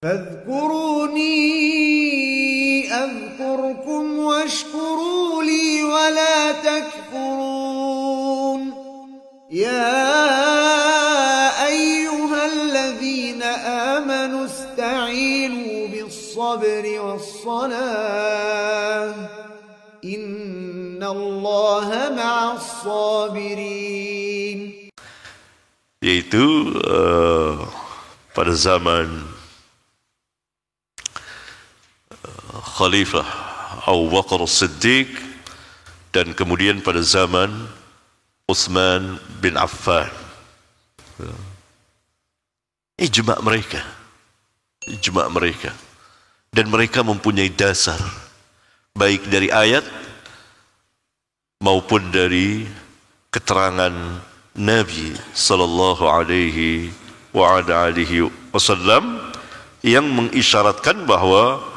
فاذكروني أذكركم واشكروا لي ولا تكفرون يا أيها الذين آمنوا استعينوا بالصبر والصلاة إن الله مع الصابرين. Yaitu pada zaman Khalifah Abu Bakar As-Siddiq dan kemudian pada zaman Uthman bin Affan. Ijma' mereka, dan mereka mempunyai dasar baik dari ayat maupun dari keterangan Nabi sallallahu alaihi wasallam yang mengisyaratkan bahwa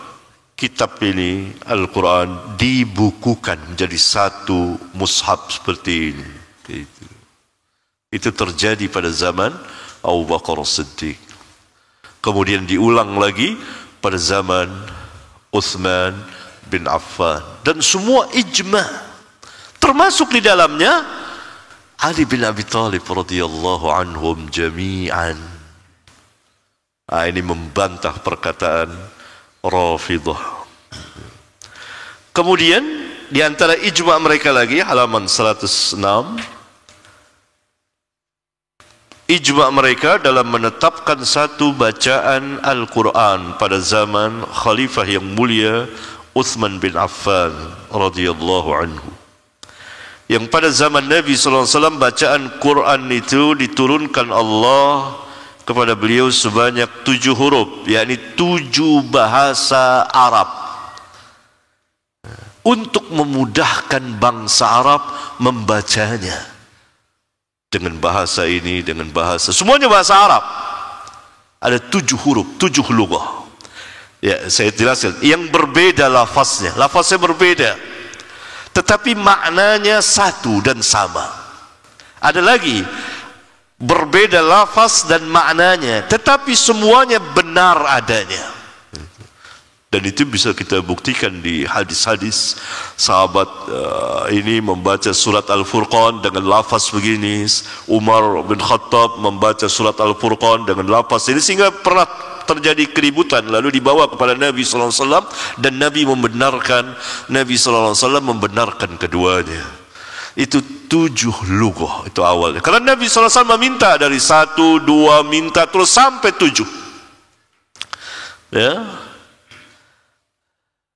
kitab ini Al-Quran dibukukan menjadi satu mushaf seperti ini. Itu terjadi pada zaman Abu Bakar As-Siddiq. Kemudian diulang lagi pada zaman Uthman bin Affan. Dan semua ijma, termasuk di dalamnya Ali bin Abi Thalib radhiyallahu anhum jami'an. Ini membantah perkataan Rafidah. Kemudian di antara ijma' mereka lagi halaman 106, ijma' mereka dalam menetapkan satu bacaan Al-Quran pada zaman Khalifah yang mulia Uthman bin Affan radhiyallahu anhu, yang pada zaman Nabi sallallahu alaihi wasallam bacaan Quran itu diturunkan Allah kepada beliau sebanyak 7 huruf, yakni 7 bahasa Arab, untuk memudahkan bangsa Arab membacanya dengan bahasa ini, dengan bahasa, semuanya bahasa Arab. Ada 7 huruf, 7 lughah. Ya, saya jelaskan. Yang berbeda lafaznya berbeda, tetapi maknanya satu dan sama. Ada lagi berbeda lafaz dan maknanya, tetapi semuanya benar adanya. Dan itu bisa kita buktikan di hadis-hadis. Sahabat ini membaca surat Al-Furqan dengan lafaz begini, Umar bin Khattab membaca surat Al-Furqan dengan lafaz ini, sehingga pernah terjadi keributan, lalu dibawa kepada Nabi sallallahu alaihi wasallam dan Nabi sallallahu alaihi wasallam membenarkan keduanya. Itu 7 lughah itu awalnya. Karena Nabi sallallahu alaihi wasallam meminta dari 1, 2, minta terus sampai 7. Ya.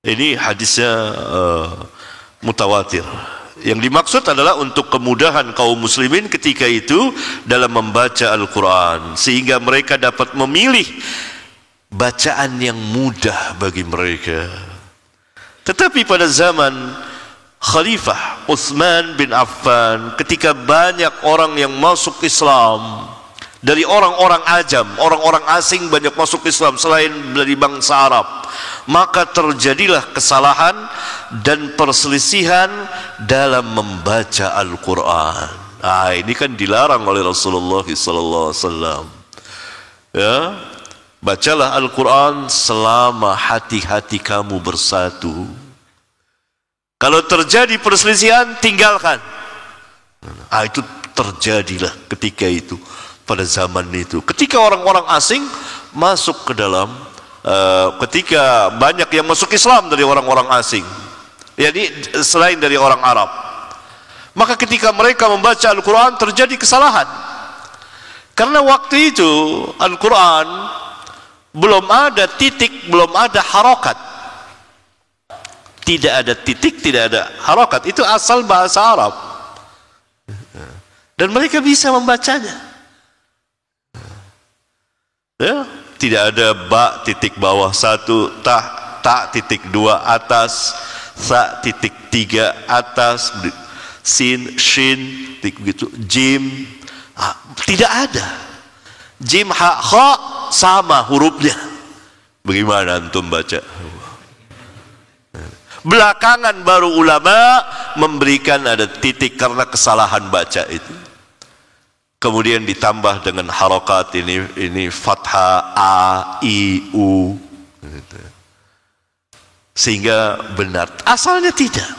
Ini hadisnya mutawatir. Yang dimaksud adalah untuk kemudahan kaum muslimin ketika itu dalam membaca Al-Quran, sehingga mereka dapat memilih bacaan yang mudah bagi mereka. Tetapi pada zaman Khalifah Uthman bin Affan, ketika banyak orang yang masuk Islam dari orang-orang ajam, orang-orang asing banyak masuk Islam selain dari bangsa Arab, maka terjadilah kesalahan dan perselisihan dalam membaca Al-Quran. Ini kan dilarang oleh Rasulullah SAW. Ya, bacalah Al-Quran selama hati-hati kamu bersatu. Kalau terjadi perselisihan, tinggalkan. Itu terjadilah ketika itu, pada zaman itu. Ketika orang-orang asing masuk ke dalam, ketika banyak yang masuk Islam dari orang-orang asing, jadi selain dari orang Arab, maka ketika mereka membaca Al-Quran terjadi kesalahan. Karena waktu itu Al-Quran belum ada titik, belum ada harokat. Tidak ada titik, tidak ada harokat. Itu asal bahasa Arab. Dan mereka bisa membacanya. Ya, tidak ada ba titik bawah 1, ta titik 2 atas, sa titik 3 atas, sin, shin, begitu, jim. Tidak ada. Jim, ha, kha sama hurufnya. Bagaimana antum baca? Belakangan baru ulama memberikan ada titik karena kesalahan baca itu. kemudian ditambah dengan harokat ini fathah a i u, sehingga benar. Asalnya tidak,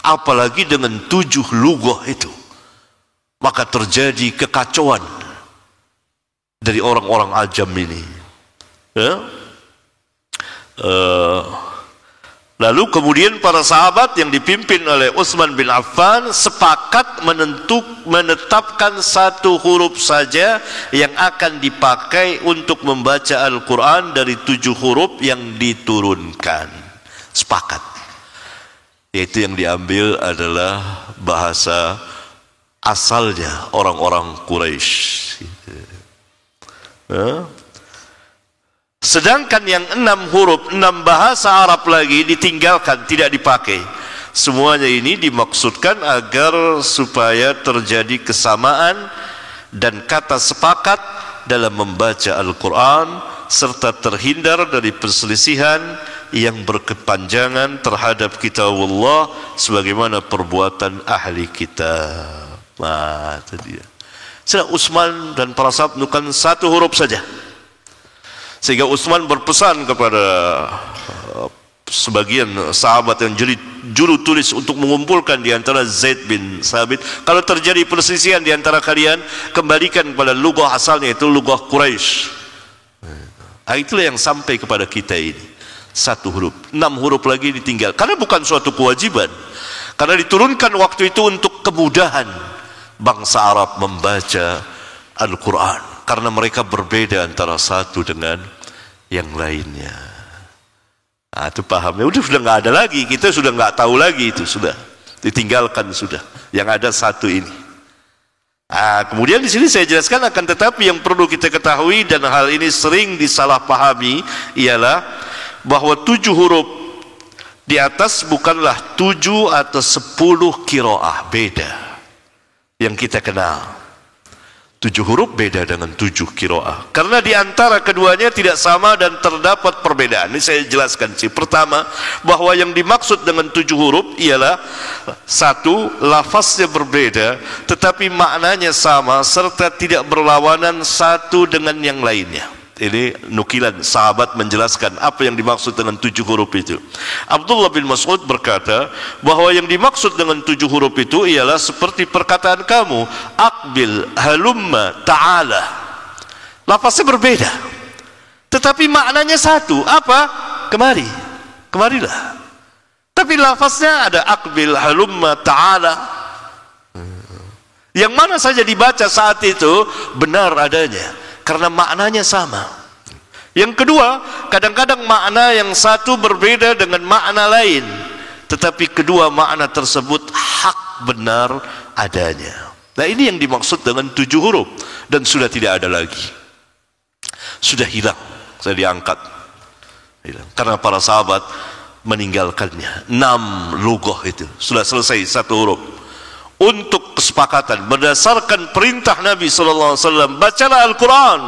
apalagi dengan 7 lughah itu, maka terjadi kekacauan dari orang-orang ajam ini, ya? Lalu kemudian para sahabat yang dipimpin oleh Utsman bin Affan sepakat menetapkan 1 huruf saja yang akan dipakai untuk membaca Al-Quran dari 7 huruf yang diturunkan. Sepakat, yaitu yang diambil adalah bahasa asalnya orang-orang Quraisy. Sedangkan yang 6 huruf, 6 bahasa Arab lagi ditinggalkan, tidak dipakai. Semuanya ini dimaksudkan agar supaya terjadi kesamaan dan kata sepakat dalam membaca Al-Quran, serta terhindar dari perselisihan yang berkepanjangan terhadap kitabullah sebagaimana perbuatan ahli kitab. Nah, itu dia. Sudah Utsman dan para sahabat menukar 1 huruf saja. Sehingga Utsman berpesan kepada sebagian sahabat yang jadi juru tulis untuk mengumpulkan di antara Zaid bin Sabit, kalau terjadi perselisihan di antara kalian, kembalikan kepada lughah asalnya, itu lughah Quraisy. Nah, itulah yang sampai kepada kita ini. 1 huruf, 6 huruf lagi ditinggal, karena bukan suatu kewajiban, karena diturunkan waktu itu untuk kemudahan bangsa Arab membaca Al-Quran, karena mereka berbeda antara satu dengan yang lainnya. Nah, itu pahamnya. Sudah nggak ada lagi, kita sudah nggak tahu lagi, itu sudah ditinggalkan, sudah. Yang ada 1 ini. Nah, kemudian di sini saya jelaskan, akan tetapi yang perlu kita ketahui, dan hal ini sering disalahpahami, ialah bahwa 7 huruf di atas bukanlah 7 atau 10 qiraah, beda. Yang kita kenal 7 huruf beda dengan 7 qiraah, karena di antara keduanya tidak sama dan terdapat perbedaan. Ini saya jelaskan sih. Pertama, bahwa yang dimaksud dengan 7 huruf ialah 1, lafaznya berbeda tetapi maknanya sama serta tidak berlawanan satu dengan yang lainnya. Ini nukilan sahabat menjelaskan apa yang dimaksud dengan 7 huruf itu. Abdullah bin Mas'ud berkata bahwa yang dimaksud dengan 7 huruf itu ialah seperti perkataan kamu, aqbil, halumma, ta'ala. Lafaznya berbeda tetapi maknanya satu. Apa? Kemari, kemarilah. Tapi lafaznya ada aqbil, halumma, ta'ala. Yang mana saja dibaca saat itu benar adanya, karena maknanya sama. Yang kedua, kadang-kadang makna yang satu berbeda dengan makna lain, tetapi kedua makna tersebut hak benar adanya. Nah, ini yang dimaksud dengan 7 huruf, dan sudah tidak ada lagi, sudah hilang, sudah diangkat, hilang. Karena para sahabat meninggalkannya. 6 lughah itu sudah selesai, 1 huruf. Untuk kesepakatan berdasarkan perintah Nabi SAW, bacalah Al-Quran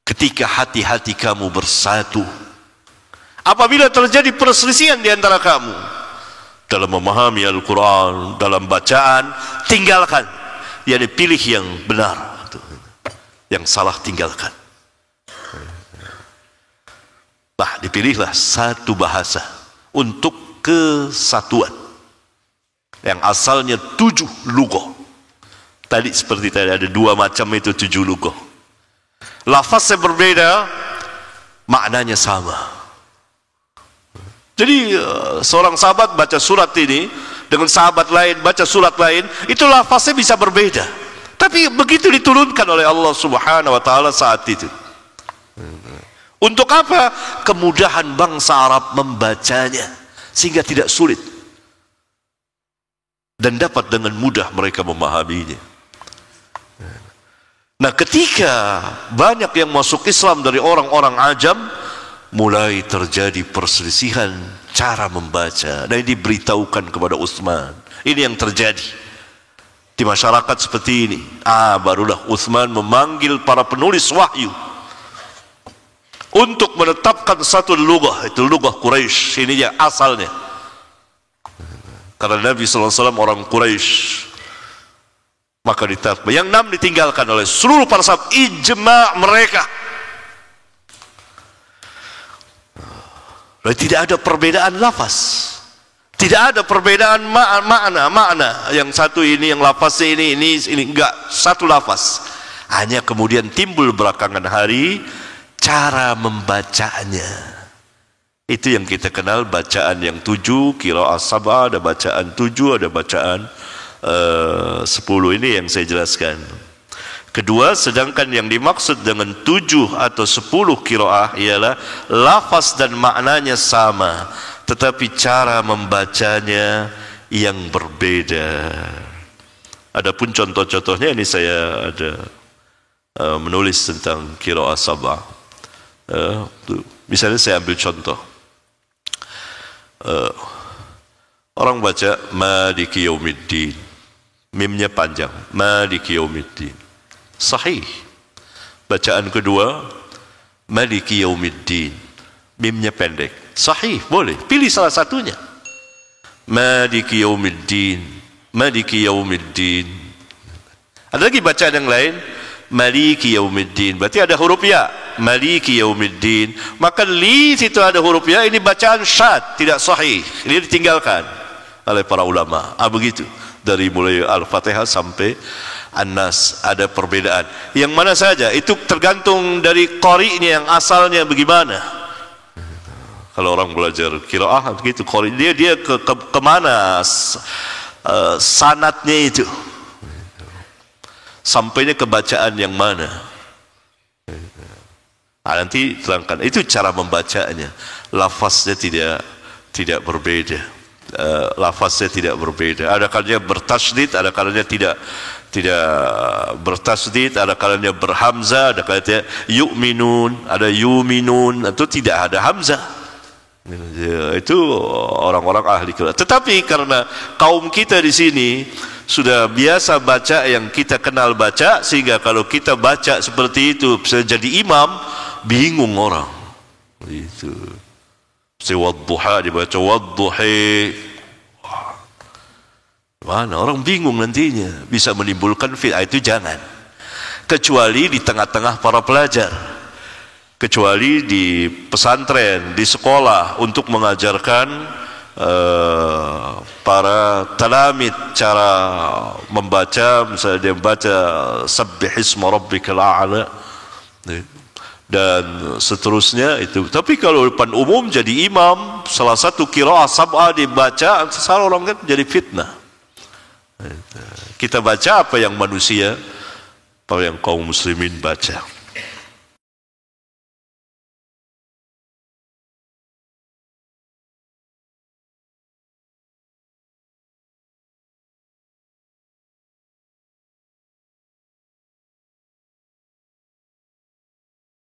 ketika hati-hati kamu bersatu. Apabila terjadi perselisihan di antara kamu dalam memahami Al-Quran, dalam bacaan, tinggalkan. Yani pilih yang benar, yang salah tinggalkan. Nah, dipilihlah 1 bahasa untuk kesatuan yang asalnya 7 lughah. Tadi seperti tadi ada 2 macam itu, 7 lughah. Lafaznya berbeda, maknanya sama. Jadi seorang sahabat baca surat ini dengan sahabat lain baca surat lain, itu lafaznya bisa berbeda, tapi begitu diturunkan oleh Allah Subhanahu wa taala saat itu. Untuk apa? Kemudahan bangsa Arab membacanya sehingga tidak sulit, dan dapat dengan mudah mereka memahaminya. Nah, ketika banyak yang masuk Islam dari orang-orang ajam, mulai terjadi perselisihan cara membaca. Nah, ini diberitahukan kepada Utsman. Ini yang terjadi di masyarakat seperti ini. Barulah Utsman memanggil para penulis wahyu untuk menetapkan 1 lughah, itu lughah Quraisy. Ini yang asalnya. Karena Nabi SAW orang Quraisy, maka ditatbik. Yang 6 ditinggalkan oleh seluruh para sahabat, ijma' mereka. Tidak ada perbedaan lafaz, tidak ada perbedaan makna. Yang satu ini, yang lafaznya ini enggak, satu lafaz. Hanya kemudian timbul belakangan hari cara membacanya. Itu yang kita kenal bacaan yang 7, qiraah sab'ah, ada bacaan 7, ada bacaan 10. Ini yang saya jelaskan. Kedua, sedangkan yang dimaksud dengan 7 atau 10 qiraah ialah lafaz dan maknanya sama, tetapi cara membacanya yang berbeda. Adapun contoh-contohnya ini saya ada menulis tentang qiraah sab'ah. Misalnya saya ambil contoh. Orang baca Maliki Yaumiddin, mimnya panjang, Maliki Yaumiddin. Sahih. Bacaan kedua Maliki Yaumiddin, mimnya pendek. Sahih, boleh. Pilih salah satunya. Maliki Yaumiddin, Maliki Yaumiddin. Ada lagi bacaan yang lain, Maliki Yaumiddin. Berarti ada huruf ya. Maliki Yaumiddin. Maka li situ ada huruf ya. Ini bacaan syad, tidak sahih. Ini ditinggalkan oleh para ulama. Begitu. Dari mulai Al-Fatihah sampai An-Nas ada perbedaan. Yang mana saja itu tergantung dari qari'nya yang asalnya bagaimana. Kalau orang belajar qiraah begitu, qari dia kemana sanatnya itu, sampainya ke bacaan yang mana. Nanti terangkan. Itu cara membacanya. Lafaznya tidak berbeda. Lafaznya tidak berbeda. Ada kalanya bertasydid, ada kalanya tidak bertasydid, ada kalanya berhamzah, ada kalanya yu'minun, ada yuminun, itu tidak ada hamzah. Itu orang-orang ahli qiraat. Tetapi karena kaum kita di sini sudah biasa baca yang kita kenal baca, sehingga kalau kita baca seperti itu bisa jadi imam, bingung orang. Itu. Wadduha dibaca wadduhi. Mana orang bingung nantinya, bisa menimbulkan fitnah. Itu jangan, kecuali di tengah-tengah para pelajar, kecuali di pesantren, di sekolah untuk mengajarkan para talamid cara membaca. Misalnya dia membaca Sabbihisma Rabbikal A'la dan seterusnya itu. Tapi kalau depan umum jadi imam, salah satu qiraah sab'ah dibaca, salah orang kan jadi fitnah. Kita baca apa yang manusia, apa yang kaum muslimin baca.